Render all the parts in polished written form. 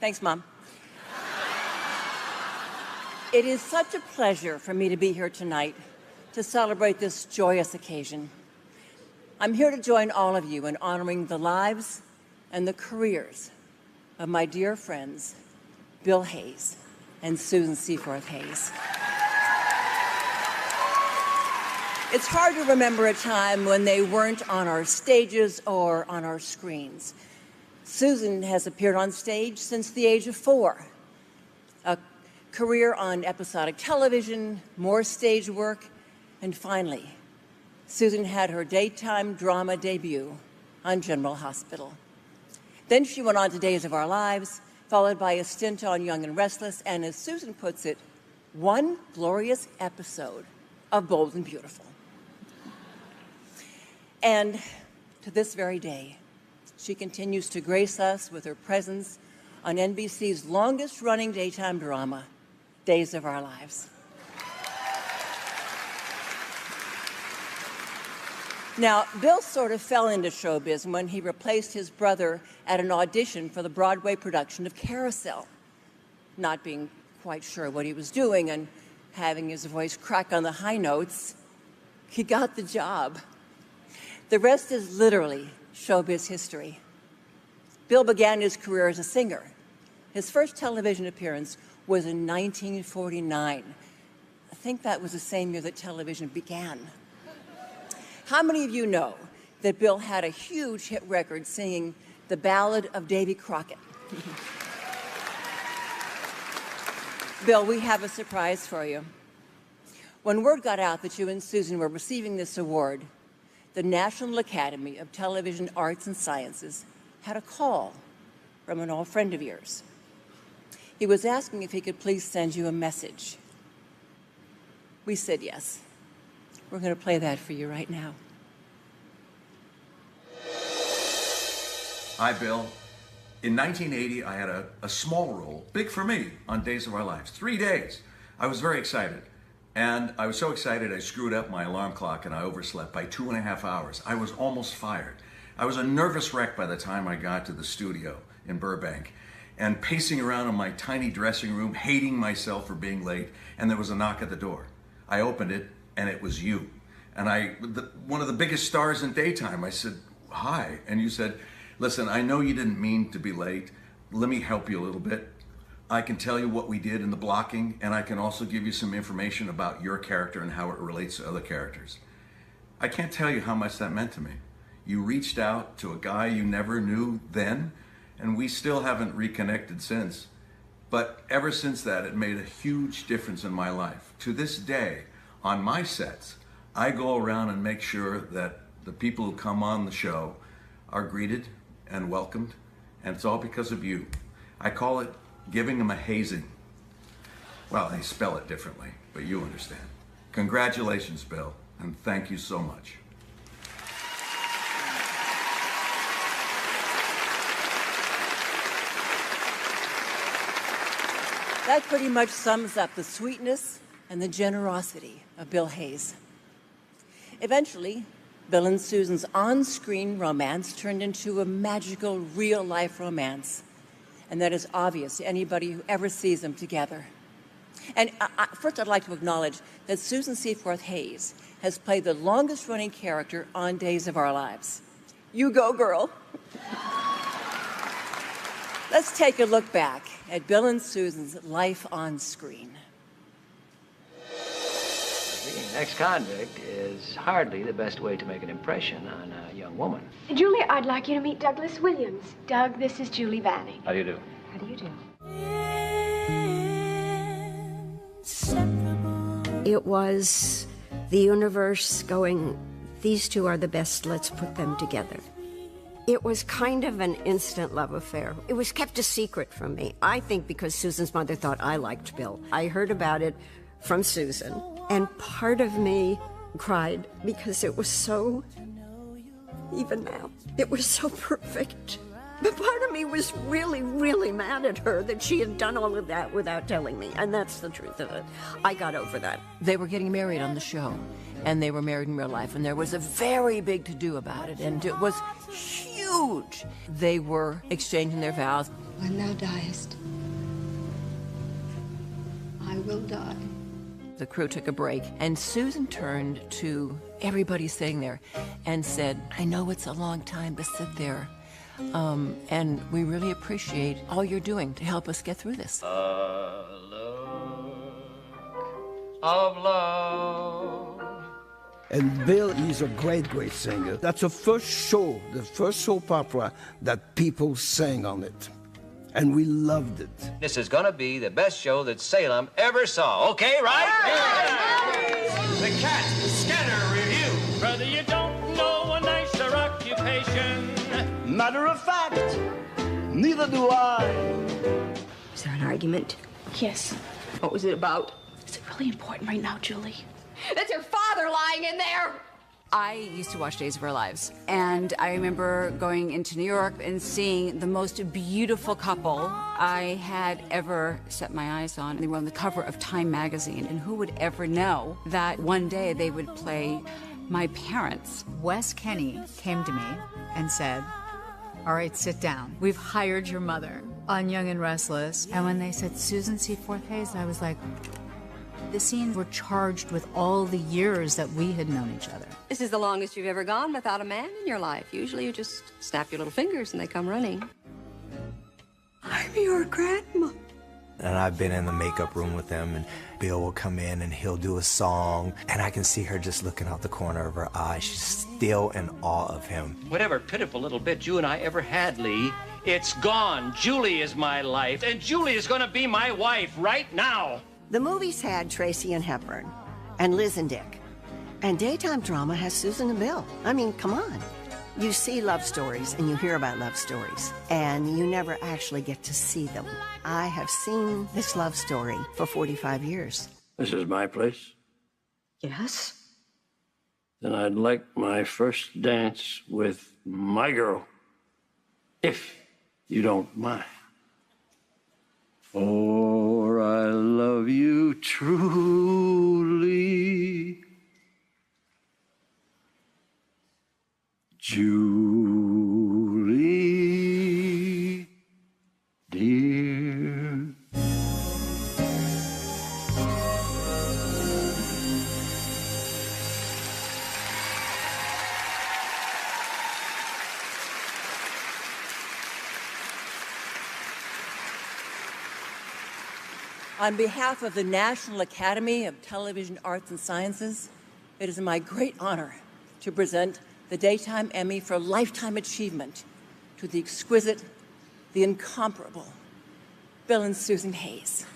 Thanks, Mom. It is such a pleasure for me to be here tonight to celebrate this joyous occasion. I'm here to join all of you in honoring the lives and the careers of my dear friends, Bill Hayes and Susan Seaforth Hayes. It's hard to remember a time when they weren't on our stages or on our screens. Susan has appeared on stage since the age of 4. A career on episodic television, more stage work, and finally, Susan had her daytime drama debut on General Hospital. Then she went on to Days of Our Lives, followed by a stint on Young and Restless, and as Susan puts it, one glorious episode of Bold and Beautiful. And to this very day, she continues to grace us with her presence on NBC's longest-running daytime drama, Days of Our Lives. Now, Bill sort of fell into showbiz when he replaced his brother at an audition for the Broadway production of Carousel. Not being quite sure what he was doing and having his voice crack on the high notes, he got the job. The rest is literally showbiz history. Bill began his career as a singer. His first television appearance was in 1949. I think that was the same year that television began. How many of you know that Bill had a huge hit record singing The Ballad of Davy Crockett? Bill, we have a surprise for you. When word got out that you and Susan were receiving this award, the National Academy of Television Arts and Sciences had a call from an old friend of yours. He was asking if he could please send you a message. We said yes. We're going to play that for you right now. Hi, Bill. In 1980, I had a small role, big for me, on Days of Our Lives. 3 days. I was very excited. And I was so excited I screwed up my alarm clock and I overslept by 2.5 hours. I was almost fired. I was a nervous wreck by the time I got to the studio in Burbank and pacing around in my tiny dressing room, hating myself for being late, and there was a knock at the door. I opened it, and it was you. And one of the biggest stars in daytime. I said, hi. And you said, listen, I know you didn't mean to be late. Let me help you a little bit. I can tell you what we did in the blocking, and I can also give you some information about your character and how it relates to other characters. I can't tell you how much that meant to me. You reached out to a guy you never knew then, and we still haven't reconnected since. But ever since that, it made a huge difference in my life. To this day, on my sets, I go around and make sure that the people who come on the show are greeted and welcomed, and it's all because of you. I call it giving them a hazing. Well, they spell it differently, but you understand. Congratulations, Bill, and thank you so much. That pretty much sums up the sweetness and the generosity of Bill Hayes. Eventually, Bill and Susan's on-screen romance turned into a magical, real-life romance. And that is obvious to anybody who ever sees them together. And first, I'd like to acknowledge that Susan Seaforth Hayes has played the longest-running character on Days of Our Lives. You go, girl. Let's take a look back at Bill and Susan's life on screen. Being an ex-convict is hardly the best way to make an impression on a young woman. Julie, I'd like you to meet Douglas Williams. Doug, this is Julie Vanning. How do you do? How do you do? It was the universe going, these two are the best, let's put them together. It was kind of an instant love affair. It was kept a secret from me. I think because Susan's mother thought I liked Bill. I heard about it from Susan, and part of me cried because it was so, even now, it was so perfect. But part of me was really, really mad at her that she had done all of that without telling me, and that's the truth of it. I got over that. They were getting married on the show, and they were married in real life, and there was a very big to-do about it, and it was huge huge. They were exchanging their vows. When thou diest, I will die. The crew took a break, and Susan turned to everybody sitting there and said, I know it's a long time to sit there, and we really appreciate all you're doing to help us get through this. A look of love. And Bill is a great, great singer. That's the first soap opera that people sang on it. And we loved it. This is gonna be the best show that Salem ever saw. Okay, right? The Cat Scanner Review. Brother, you don't know a nicer occupation. Matter of fact, neither do I. Is there an argument? Yes. What was it about? Is it really important right now, Julie? That's your father lying in there! I used to watch Days of Our Lives, and I remember going into New York and seeing the most beautiful couple I had ever set my eyes on. They were on the cover of Time magazine, and who would ever know that one day they would play my parents. Wes Kenny came to me and said, all right, sit down. We've hired your mother on Young and Restless. And when they said Susan Seaforth Hayes, I was like, the scenes were charged with all the years that we had known each other. This is the longest you've ever gone without a man in your life. Usually you just snap your little fingers and they come running. I'm your grandma. And I've been in the makeup room with them, and Bill will come in and he'll do a song, and I can see her just looking out the corner of her eye. She's still in awe of him. Whatever pitiful little bit you and I ever had, Lee, it's gone. Julie is my life, and Julie is gonna be my wife right now. The movies had Tracy and Hepburn, and Liz and Dick. And daytime drama has Susan and Bill. I mean, come on. You see love stories and you hear about love stories, and you never actually get to see them. I have seen this love story for 45 years. This is my place? Yes? Then I'd like my first dance with my girl, if you don't mind. For I love you truly, Julie, dear. On behalf of the National Academy of Television Arts and Sciences, it is my great honor to present the Daytime Emmy for Lifetime Achievement to the exquisite, the incomparable Bill and Susan Hayes.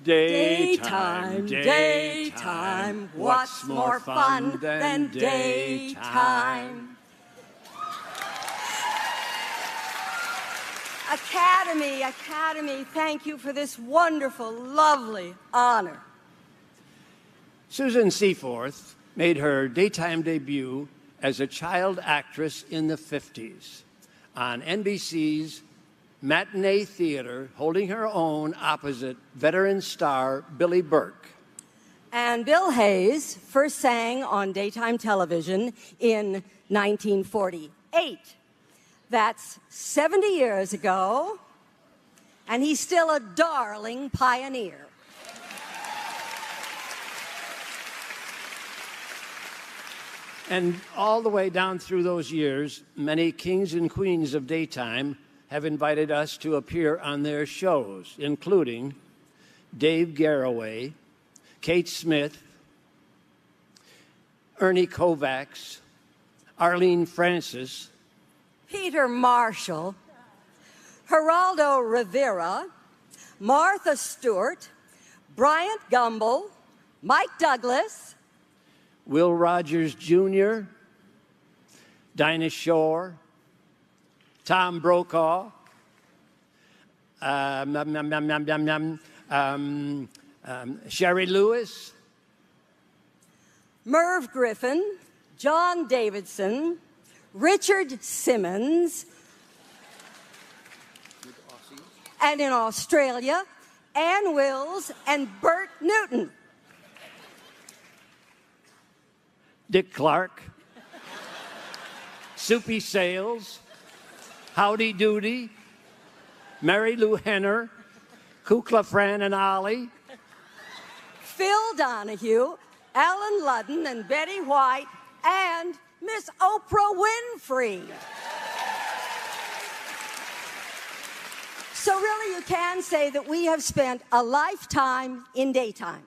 Daytime, daytime, what's more fun than daytime? Academy, thank you for this wonderful, lovely honor. Susan Seaforth made her daytime debut as a child actress in the 50s on NBC's matinee theater, holding her own opposite veteran star Billy Burke. And Bill Hayes first sang on daytime television in 1948. That's 70 years ago, and he's still a darling pioneer. And all the way down through those years, many kings and queens of daytime have invited us to appear on their shows, including Dave Garroway, Kate Smith, Ernie Kovacs, Arlene Francis, Peter Marshall, Geraldo Rivera, Martha Stewart, Bryant Gumbel, Mike Douglas, Will Rogers Jr., Dinah Shore, Tom Brokaw, Sherry Lewis, Merv Griffin, John Davidson, Richard Simmons, and in Australia, Ann Wills and Bert Newton. Dick Clark, Soupy Sales, Howdy Doody, Mary Lou Henner, Kukla Fran and Ollie, Phil Donahue, Alan Ludden and Betty White, and Miss Oprah Winfrey. So really you can say that we have spent a lifetime in daytime.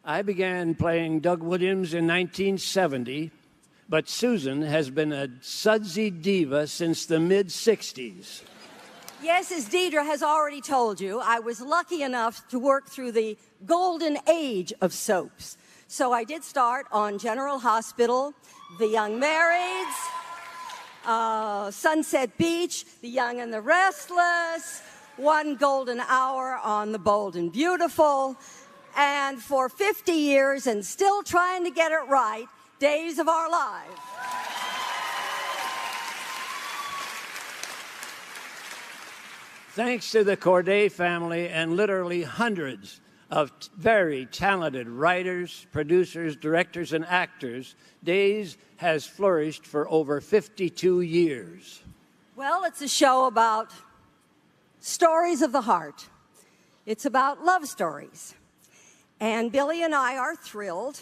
I began playing Doug Williams in 1970, but Susan has been a sudsy diva since the mid-'60s. Yes, as Deidre has already told you, I was lucky enough to work through the golden age of soaps. So I did start on General Hospital, The Young Marrieds, Sunset Beach, The Young and the Restless, One Golden Hour on The Bold and Beautiful, and for 50 years and still trying to get it right, Days of Our Lives. Thanks to the Corday family and literally hundreds of very talented writers, producers, directors, and actors, Days has flourished for over 52 years. Well, it's a show about stories of the heart. It's about love stories. And Billy and I are thrilled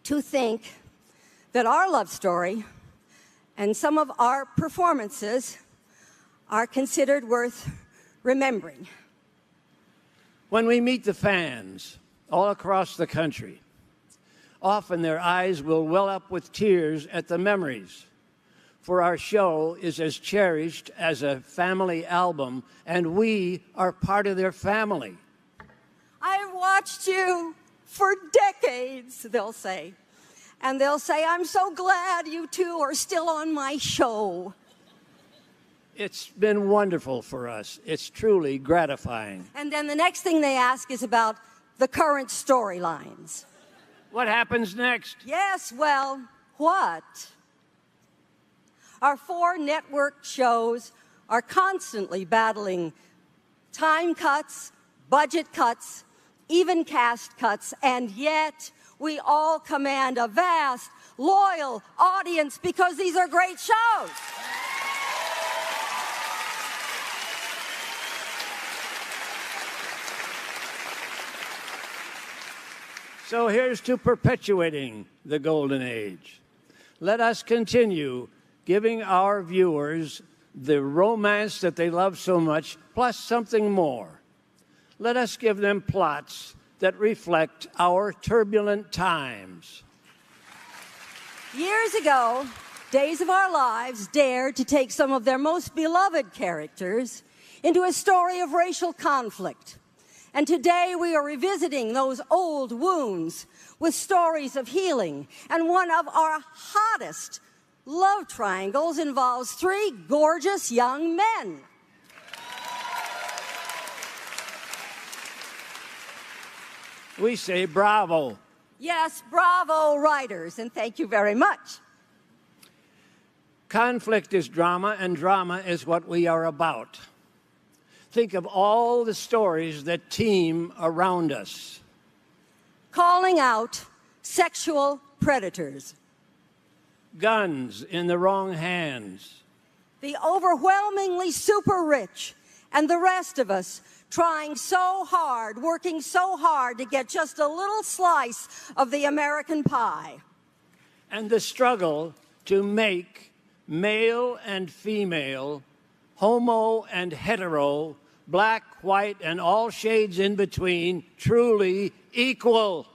to think that our love story and some of our performances are considered worth remembering. When we meet the fans all across the country, often their eyes will well up with tears at the memories, for our show is as cherished as a family album, and we are part of their family. I've watched you for decades, they'll say. And they'll say, I'm so glad you two are still on my show. It's been wonderful for us. It's truly gratifying. And then the next thing they ask is about the current storylines. What happens next? Yes, well, what? Our 4 network shows are constantly battling time cuts, budget cuts, even cast cuts, and yet we all command a vast, loyal audience because these are great shows. So here's to perpetuating the golden age. Let us continue giving our viewers the romance that they love so much, plus something more. Let us give them plots that reflect our turbulent times. Years ago, Days of Our Lives dared to take some of their most beloved characters into a story of racial conflict. And today we are revisiting those old wounds with stories of healing. And one of our hottest love triangles involves 3 gorgeous young men. We say bravo. Yes, bravo, writers, and thank you very much. Conflict is drama, and drama is what we are about. Think of all the stories that team around us. Calling out sexual predators. Guns in the wrong hands. The overwhelmingly super rich, and the rest of us trying so hard, working so hard to get just a little slice of the American pie. And the struggle to make male and female, homo and hetero, black, white, and all shades in between truly equal.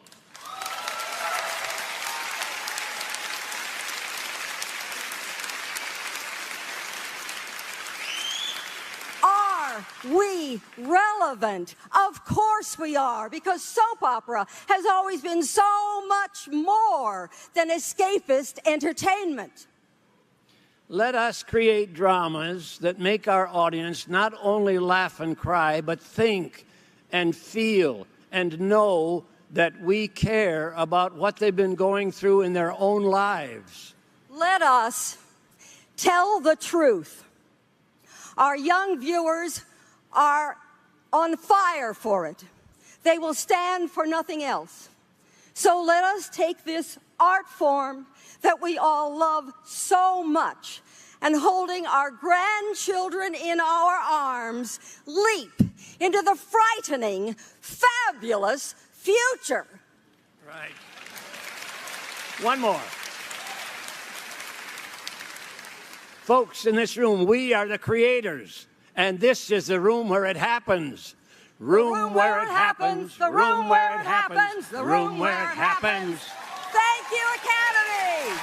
we relevant? Of course we are, because soap opera has always been so much more than escapist entertainment. Let us create dramas that make our audience not only laugh and cry, but think and feel and know that we care about what they've been going through in their own lives. Let us tell the truth. Our young viewers are on fire for it. They will stand for nothing else. So let us take this art form that we all love so much, and holding our grandchildren in our arms, leap into the frightening, fabulous future. Right. One more. Folks in this room, we are the creators, and this is the room where it happens. Room where it happens, the room where it happens, the room where it happens. Thank you, Academy!